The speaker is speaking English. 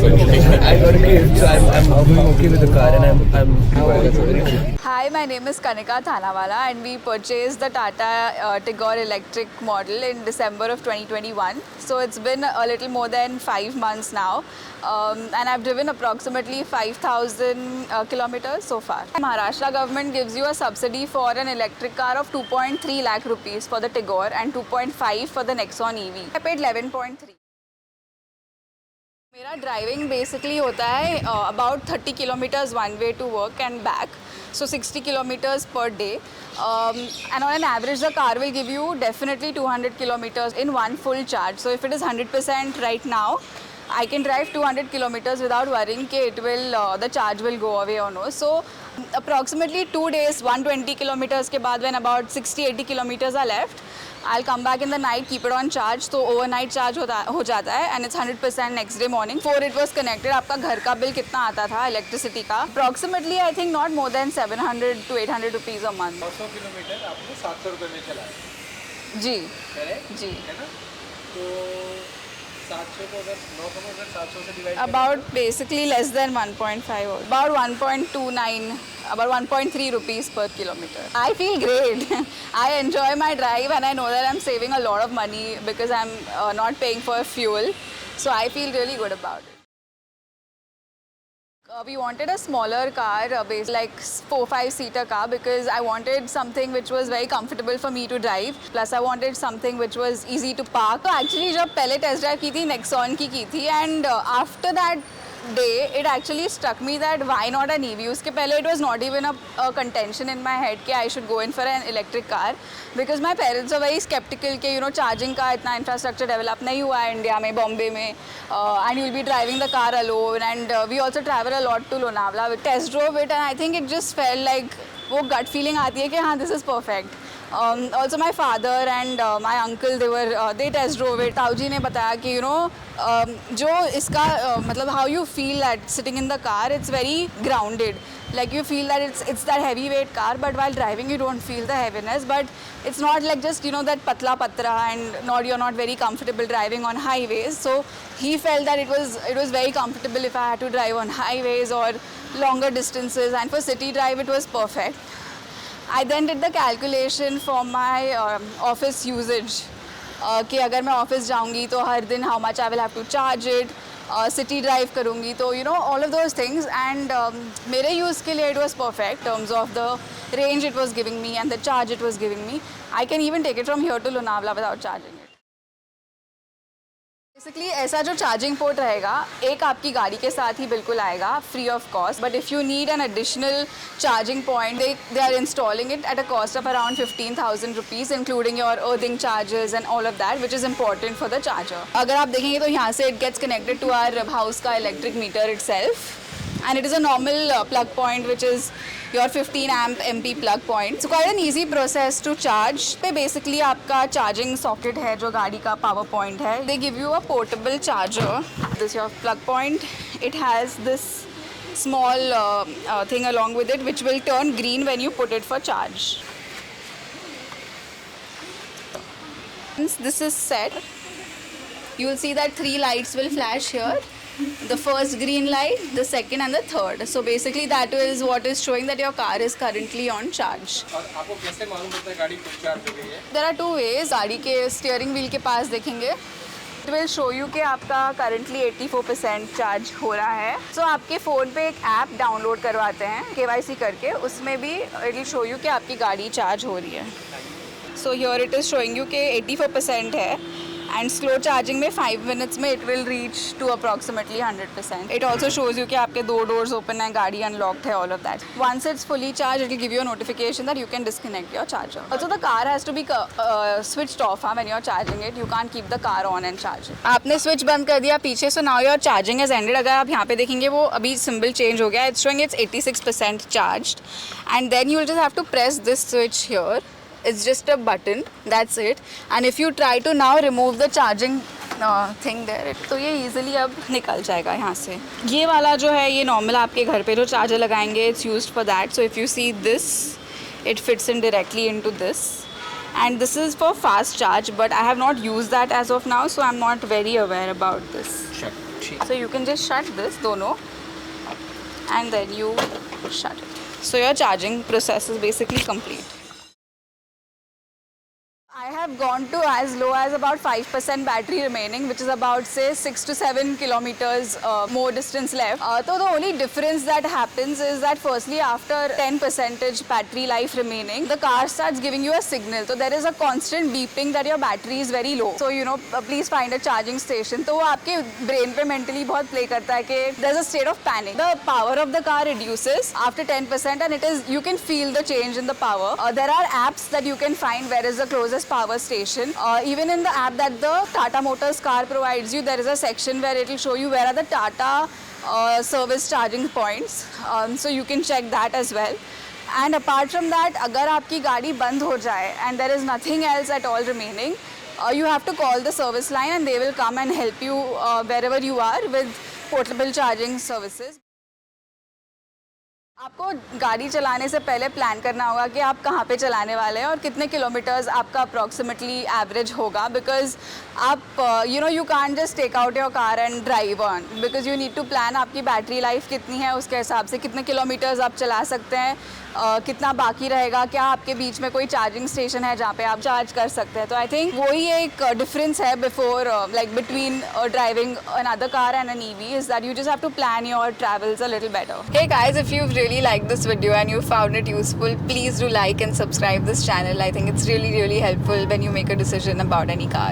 I got a kid, so I'm doing okay with the car, and I'm. Hi, my name is Kanika Thanawala, and we purchased the Tata Tigor electric model in December of 2021. So it's been a little more than 5 months now, and I've driven approximately 5,000 kilometers so far. Maharashtra government gives you a subsidy for an electric car of 2.3 lakh rupees for the Tigor and 2.5 for the Nexon EV. I paid 11.3. मेरा driving basically होता है about 30 kilometres one way to work and back, so 60 kilometers per day, and on an average the car will give you definitely 200 kilometers in one full charge. So if it is 100% right now, I can drive 200 kilometers without worrying कि it will the charge will go away or no. So approximately 2 days 120 kilometers के बाद when about 60-80 kilometers are left, I'll come back in the night, keep it on charge, तो overnight charge हो जाता है and it's 100% next day morning. Before it was connected, आपका घर का bill कितना आता था इलेक्ट्रिसिटी का? Approximately I think not more than 700 to 800 rupees a month. 900 kilometre आपने 700 रुपये में चलाया जी जी है ना? तो 700 को अगर 900 अगर 700 से divide about basically less than 1.5 or about 1.29, about 1.3 rupees per kilometer. I feel great. I enjoy my drive and I know that I'm saving a lot of money because I'm not paying for fuel. So I feel really good about it. We wanted a smaller car, based like 4-5 seater car, because I wanted something which was very comfortable for me to drive. Plus I wanted something which was easy to park. So actually जब पहले test drive की थी Nexon की थी, and after that day it actually struck me that why not an EV. उसके पहले it was not even a contention in my head कि I should go in for an electric car, because my parents are very skeptical कि charging का इतना infrastructure develop नहीं हुआ है India में, बॉम्बे में, and you'll be driving the car alone, and we also travel a lot to Lonavala. We test drove it and I think it just felt like वो gut feeling आती है कि हाँ this is perfect. Also my father and my uncle, they test drove it. ताऊजी ने बताया कि जो इसका मतलब how you feel that sitting in the car, it's very grounded. Like you feel that it's that heavyweight car, but while driving you don't feel the heaviness. But it's not like just that patla patra, and you're not very comfortable driving on highways. So he felt that it was very comfortable if I had to drive on highways or longer distances, and for city drive it was perfect. I then did the calculation for my office usage. कि अगर मैं office जाऊंगी तो हर दिन how much I will have to charge it, city drive करूंगी तो all of those things, and मेरे use के लिए it was perfect in terms of the range it was giving me and the charge it was giving me. I can even take it from here to Lonavala without charging it. Basically ऐसा जो charging port रहेगा एक आपकी गाड़ी के साथ ही बिल्कुल आएगा free of cost, but if you need an additional charging point they are installing it at a cost of around 15,000 rupees including your earthing charges and all of that, which is important for the charger. अगर आप देखेंगे तो यहाँ से it gets connected to our house का electric meter itself, and it is a normal plug point which is your 15 amp MP plug point. So quite an easy process to charge. पे basically आपका charging socket है जो गाड़ी का power point है. They give you a portable charger. This is your plug point. It has this small thing along with it which will turn green when you put it for charge. Once this is set, you will see that 3 lights will flash here. The first green light, the second and the third. So basically that is what is showing that your car is currently on charge. और आपको कैसे मालूम होता है गाड़ी full charge हो गई है? There are 2 ways. गाड़ी के स्टीयरिंग व्हील के पास देखेंगे, it will show you कि आपका currently 84% चार्ज हो रहा है. So आपके फ़ोन पे एक ऐप डाउनलोड करवाते हैं KYC करके, उसमें भी it will show you कि आपकी गाड़ी चार्ज हो रही है. So here it is showing you कि 84% है, and slow charging में 5 minutes में it will reach to approximately 100%. It also shows you कि आपके 2 doors open हैं, गाड़ी unlocked है, all of that. Once it's fully charged, it will give you a notification that you can disconnect your charger. Also the car has to be switched off when you're charging it. You can't keep the car on and charge it. आपने switch बंद कर दिया पीछे, so now your charging has ended. अगर आप यहाँ पे देखेंगे वो अभी symbol change हो गया. It's showing it's 86% charged, and then you will just have to press this switch here. It's just a button, that's it. And if you try to now remove the charging thing there, तो ये easily अब निकल जाएगा यहाँ से. ये वाला जो है ये normal आपके घर पे जो चार्जर लगाएंगे, it's used for that. So if you see this, it fits in directly into this. And this is for fast charge, but I have not used that as of now, so I'm not very aware about this. Gucci. So you can just shut this, dono, and then you shut it. So your charging process is basically complete. I have gone to as low as about 5% battery remaining, which is about say 6 to 7 kilometers more distance left. So the only difference that happens is that firstly after 10% battery life remaining, the car starts giving you a signal. So there is a constant beeping that your battery is very low. So please find a charging station. So वो आपके brain पे mentally बहुत play करता है कि there's a state of panic. The power of the car reduces after 10% and you can feel the change in the power. There are apps that you can find where is the closest power station. Even in the app that the Tata Motors car provides you, there is a section where it will show you where are the Tata service charging points. So you can check that as well. And apart from that, अगर आपकी गाड़ी बंद हो जाए and there is nothing else at all remaining, you have to call the service line and they will come and help you wherever you are with portable charging services. आपको गाड़ी चलाने से पहले प्लान करना होगा कि आप कहाँ पे चलाने वाले हैं और कितने किलोमीटर्स आपका अप्रॉक्सीमेटली एवरेज होगा, बिकॉज आप you can't just take out your car and drive on, because you need to plan आपकी बैटरी लाइफ कितनी है, उसके हिसाब से कितने किलोमीटर्स आप चला सकते हैं, कितना बाकी रहेगा, क्या आपके बीच में कोई चार्जिंग स्टेशन है जहाँ पे आप चार्ज कर सकते हैं. तो आई थिंक वही एक डिफरेंस है before like between driving another car and an EV is that you just have to plan your travels a little better. Hey guys, if you really liked this video and you found it useful, please do like and subscribe this channel. I think it's really helpful when you make a decision about any car.